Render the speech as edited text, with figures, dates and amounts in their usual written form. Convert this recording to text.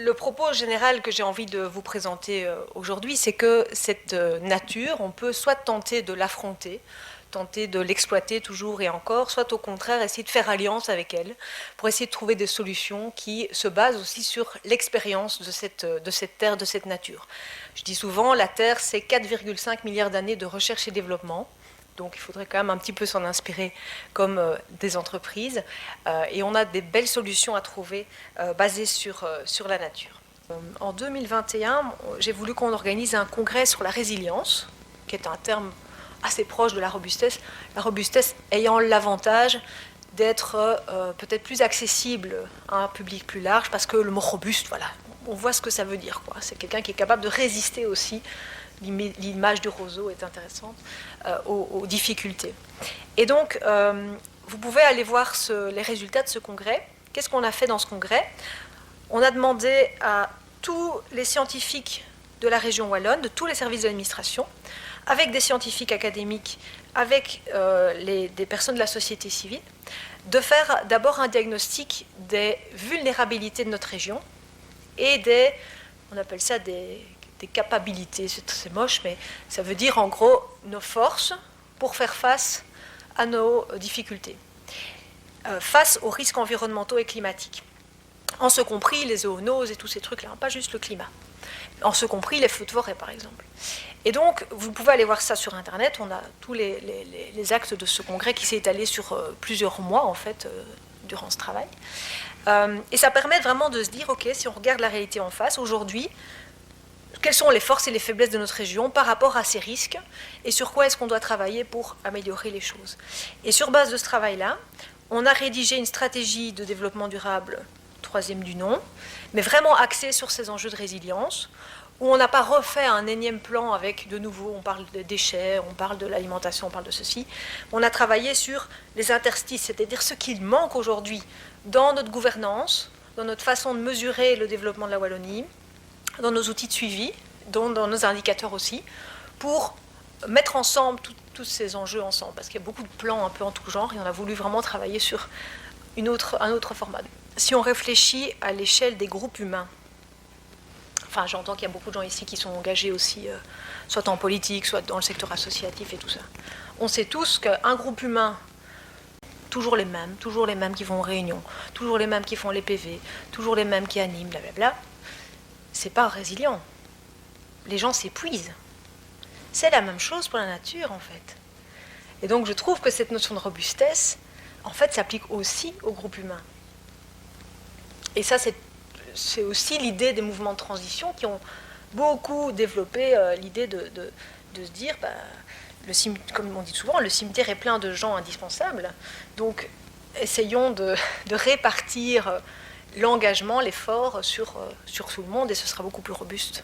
Le propos général que j'ai envie de vous présenter aujourd'hui, c'est que cette nature, on peut soit tenter de l'affronter, tenter de l'exploiter toujours et encore, soit au contraire essayer de faire alliance avec elle pour essayer de trouver des solutions qui se basent aussi sur l'expérience de cette terre, de cette nature. Je dis souvent, la Terre, c'est 4,5 milliards d'années de recherche et développement. Donc il faudrait quand même un petit peu s'en inspirer comme des entreprises. Et on a des belles solutions à trouver basées sur la nature. En 2021, j'ai voulu qu'on organise un congrès sur la résilience, qui est un terme assez proche de la robustesse ayant l'avantage d'être peut-être plus accessible à un public plus large, parce que le mot robuste, voilà, on voit ce que ça veut dire, quoi. C'est quelqu'un qui est capable de résister aussi. L'image du roseau est intéressante, aux difficultés. Et donc, vous pouvez aller voir les résultats de ce congrès. Qu'est-ce qu'on a fait dans ce congrès? On a demandé à tous les scientifiques de la région wallonne, de tous les services de l'administration, avec des scientifiques académiques, avec des personnes de la société civile, de faire d'abord un diagnostic des vulnérabilités de notre région et on appelle ça des capacités, c'est moche, mais ça veut dire en gros nos forces pour faire face à nos difficultés, face aux risques environnementaux et climatiques. En ce compris les zoonoses et tous ces trucs-là, pas juste le climat. En ce compris les feux de forêt, par exemple. Et donc, vous pouvez aller voir ça sur Internet. On a tous les actes de ce congrès qui s'est étalé sur plusieurs mois, en fait, durant ce travail. Et ça permet vraiment de se dire, OK, si on regarde la réalité en face, aujourd'hui, quelles sont les forces et les faiblesses de notre région par rapport à ces risques et sur quoi est-ce qu'on doit travailler pour améliorer les choses. Et sur base de ce travail-là, on a rédigé une stratégie de développement durable, troisième du nom, mais vraiment axée sur ces enjeux de résilience, où on n'a pas refait un énième plan avec, de nouveau, on parle des déchets, on parle de l'alimentation, on parle de ceci. On a travaillé sur les interstices, c'est-à-dire ce qui manque aujourd'hui dans notre gouvernance, dans notre façon de mesurer le développement de la Wallonie, dans nos outils de suivi, dans nos indicateurs aussi, pour mettre ensemble tous ces enjeux ensemble, parce qu'il y a beaucoup de plans un peu en tout genre, et on a voulu vraiment travailler sur un autre format. Si on réfléchit à l'échelle des groupes humains, enfin j'entends qu'il y a beaucoup de gens ici qui sont engagés aussi, soit en politique, soit dans le secteur associatif et tout ça, on sait tous qu'un groupe humain, toujours les mêmes qui vont aux réunions, toujours les mêmes qui font les PV, toujours les mêmes qui animent, blablabla, c'est pas résilient. Les gens s'épuisent. C'est la même chose pour la nature, en fait. Et donc, je trouve que cette notion de robustesse, en fait, s'applique aussi au groupe humain. Et ça, c'est aussi l'idée des mouvements de transition qui ont beaucoup développé l'idée de se dire, comme on dit souvent, le cimetière est plein de gens indispensables. Donc, essayons de répartir l'engagement, l'effort sur tout le monde, et ce sera beaucoup plus robuste.